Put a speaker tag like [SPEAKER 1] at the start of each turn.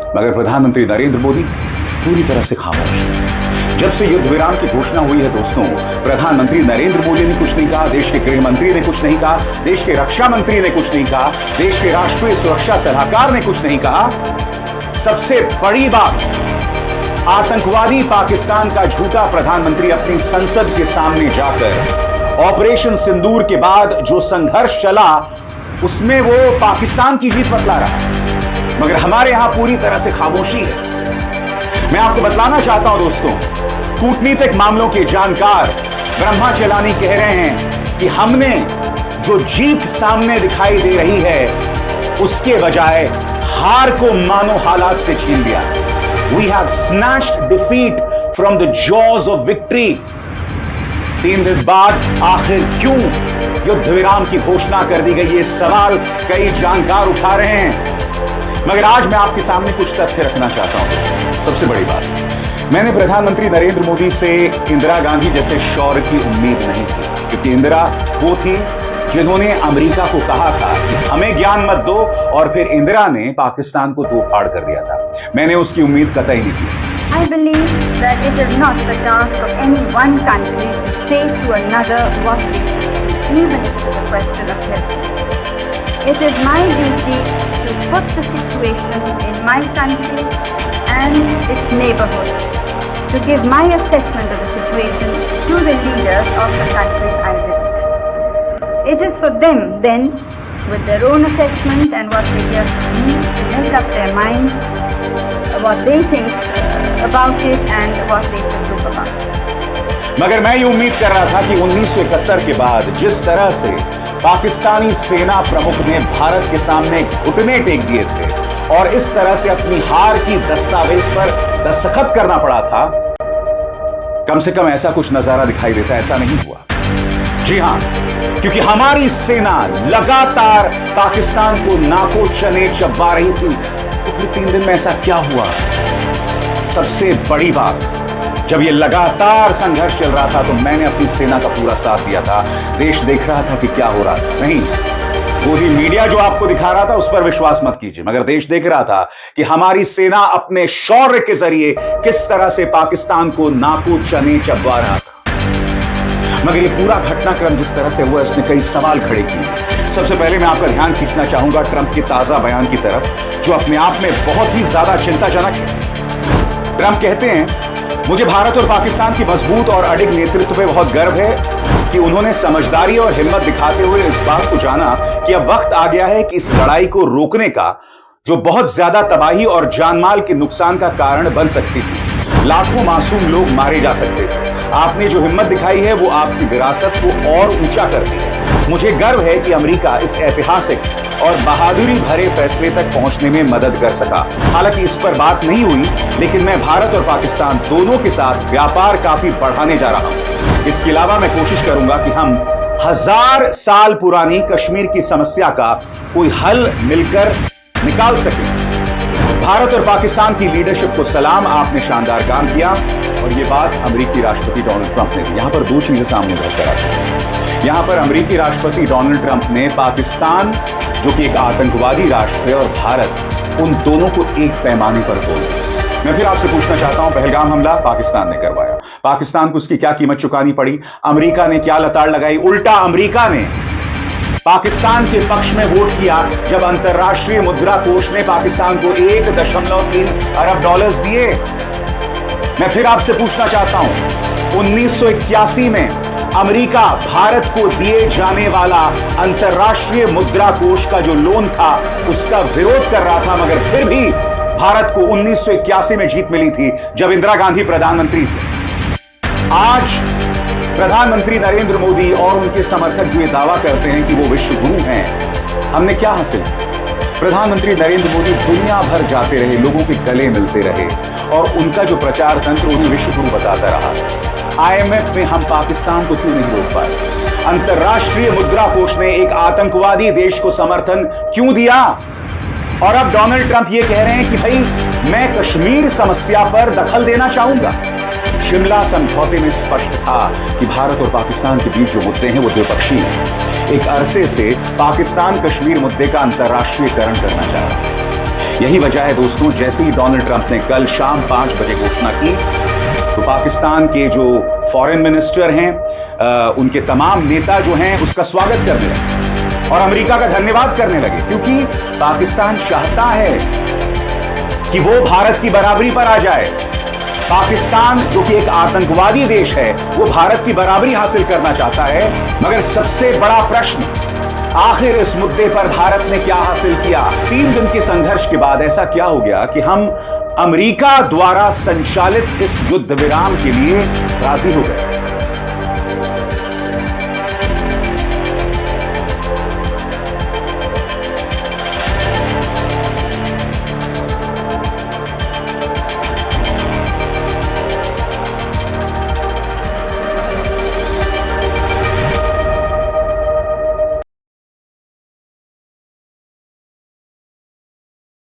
[SPEAKER 1] मगर प्रधानमंत्री नरेंद्र मोदी पूरी तरह से खामोश है। जब से युद्ध विराम की घोषणा हुई है दोस्तों, प्रधानमंत्री नरेंद्र मोदी ने कुछ नहीं कहा, देश के गृह मंत्री ने कुछ नहीं कहा, देश के रक्षा मंत्री ने कुछ नहीं कहा, देश के राष्ट्रीय सुरक्षा सलाहकार ने कुछ नहीं कहा। सबसे बड़ी बात, आतंकवादी पाकिस्तान का झूठा प्रधानमंत्री अपनी संसद के सामने जाकर ऑपरेशन सिंदूर के बाद जो संघर्ष चला उसमें वो पाकिस्तान की जीत बतला रहा है, मगर हमारे यहां पूरी तरह से खामोशी है। मैं आपको बतलाना चाहता हूं दोस्तों, कूटनीतिक मामलों के जानकार ब्रह्मा चलानी कह रहे हैं कि हमने जो जीत सामने दिखाई दे रही है उसके बजाय हार को मानो हालात से छीन लिया। We have snatched defeat from the jaws of victory. 3 दिन बाद आखिर क्यों युद्ध विराम की घोषणा कर दी गई, ये सवाल कई जानकार उठा रहे हैं, मगर आज मैं आपके सामने कुछ तथ्य रखना चाहता हूं। सबसे बड़ी बात, मैंने प्रधानमंत्री नरेंद्र मोदी से इंदिरा गांधी जैसे शौर्य की उम्मीद नहीं की, क्योंकि इंदिरा वो थी जिन्होंने अमेरिका को कहा था कि हमें ज्ञान मत दो, और फिर इंदिरा ने पाकिस्तान को दो फाड़ कर दिया था। मैंने उसकी उम्मीद कतई नहीं की।
[SPEAKER 2] I believe that it is not the task of any one country to say to another what they should do, even if it is a question of health. It is my duty to put the situation in my country and its neighborhood, to give my assessment of the situation to the leaders of the countries I visit. It is for them then, with their own assessment and what they hear from me, to make up their minds what they think about it and what they should do about it.
[SPEAKER 1] मगर मैं ये उम्मीद कर रहा था कि 1971 के बाद जिस तरह से पाकिस्तानी सेना प्रमुख ने भारत के सामने घुटने टेक दिए थे और इस तरह से अपनी हार की दस्तावेज पर दस्तखत करना पड़ा था, कम से कम ऐसा कुछ नजारा दिखाई देता। ऐसा नहीं हुआ। जी हां, क्योंकि हमारी सेना लगातार पाकिस्तान को नाको चने चबा रही थी। तो फिर 3 दिन में ऐसा क्या हुआ? सबसे बड़ी बात, जब ये लगातार संघर्ष चल रहा था तो मैंने अपनी सेना का पूरा साथ दिया था। देश देख रहा था कि क्या हो रहा था। नहीं, वो भी मीडिया जो आपको दिखा रहा था उस पर विश्वास मत कीजिए, मगर देश देख रहा था कि हमारी सेना अपने शौर्य के जरिए किस तरह से पाकिस्तान को नाको चने चबा रहा था। मगर ये पूरा घटनाक्रम जिस तरह से हुआ, इसने कई सवाल खड़े किए। सबसे पहले मैं आपका ध्यान खींचना चाहूंगा ट्रंप के ताजा बयान की तरफ, जो अपने आप में बहुत ही ज्यादा चिंताजनक है। ट्रंप कहते हैं, मुझे भारत और पाकिस्तान की मजबूत और अडिग नेतृत्व पे बहुत गर्व है कि उन्होंने समझदारी और हिम्मत दिखाते हुए इस बात को जाना कि अब वक्त आ गया है कि इस लड़ाई को रोकने का, जो बहुत ज्यादा तबाही और जानमाल के नुकसान का कारण बन सकती थी। लाखों मासूम लोग मारे जा सकते थे। आपने जो हिम्मत दिखाई है वो आपकी विरासत को और ऊंचा करती है। मुझे गर्व है कि अमेरिका इस ऐतिहासिक और बहादुरी भरे फैसले तक पहुंचने में मदद कर सका। हालांकि इस पर बात नहीं हुई, लेकिन मैं भारत और पाकिस्तान दोनों के साथ व्यापार काफी बढ़ाने जा रहा हूं। इसके अलावा मैं कोशिश करूंगा कि हम 1000 साल पुरानी कश्मीर की समस्या का कोई हल मिलकर निकाल सकें। भारत और पाकिस्तान की लीडरशिप को सलाम, आपने शानदार काम किया। और यह बात अमेरिकी राष्ट्रपति डोनाल्ड ट्रंप ने दी। यहां पर 2 चीजें सामने उभर कर आती हैं। यहां पर अमेरिकी राष्ट्रपति डोनाल्ड ट्रंप ने पाकिस्तान, जो कि एक आतंकवादी राष्ट्र है, और भारत, उन दोनों को एक पैमाने पर तोल दिया। मैं फिर आपसे पूछना चाहता हूं, पहलगाम हमला पाकिस्तान ने करवाया, पाकिस्तान को उसकी क्या कीमत चुकानी पड़ी? अमेरिका ने क्या लताड़ लगाई? उल्टा अमेरिका ने पाकिस्तान के पक्ष में वोट किया जब अंतर्राष्ट्रीय मुद्रा कोष ने पाकिस्तान को 1.3 अरब डॉलर्स दिए। मैं फिर आपसे पूछना चाहता हूं, 1981 में अमेरिका भारत को दिए जाने वाला अंतर्राष्ट्रीय मुद्रा कोष का जो लोन था उसका विरोध कर रहा था, मगर फिर भी भारत को 1981 में जीत मिली थी जब इंदिरा गांधी प्रधानमंत्री थी। आज प्रधानमंत्री नरेंद्र मोदी और उनके समर्थक जो ये दावा करते हैं कि वो विश्व गुरु हैं, हमने क्या हासिल किया? प्रधानमंत्री नरेंद्र मोदी दुनिया भर जाते रहे, लोगों के गले मिलते रहे, और उनका जो प्रचार तंत्र उन्हें विश्व गुरु बताता रहा। IMF में हम पाकिस्तान को क्यों नहीं रोक पाए? अंतर्राष्ट्रीय मुद्रा कोष ने एक आतंकवादी देश को समर्थन क्यों दिया? और अब डोनाल्ड ट्रंप ये कह रहे हैं कि भाई मैं कश्मीर समस्या पर दखल देना चाहूंगा। शिमला समझौते में स्पष्ट था कि भारत और पाकिस्तान के बीच जो मुद्दे हैं वो द्विपक्षीय हैं। एक अरसे से पाकिस्तान कश्मीर मुद्दे का अंतर्राष्ट्रीयकरण करना चाह रहा है। यही वजह है दोस्तों, जैसे ही डोनाल्ड ट्रंप ने कल शाम 5 बजे घोषणा की तो पाकिस्तान के जो फॉरेन मिनिस्टर हैं, उनके तमाम नेता जो हैं उसका स्वागत करने लगे और अमेरिका का धन्यवाद करने लगे, क्योंकि पाकिस्तान चाहता है कि वो भारत की बराबरी पर आ जाए। पाकिस्तान जो कि एक आतंकवादी देश है, वो भारत की बराबरी हासिल करना चाहता है। मगर सबसे बड़ा प्रश्न, आखिर इस मुद्दे पर भारत ने क्या हासिल किया? 3 दिन के संघर्ष के बाद ऐसा क्या हो गया कि हम अमेरिका द्वारा संचालित इस युद्ध विराम के लिए राजी हो गए?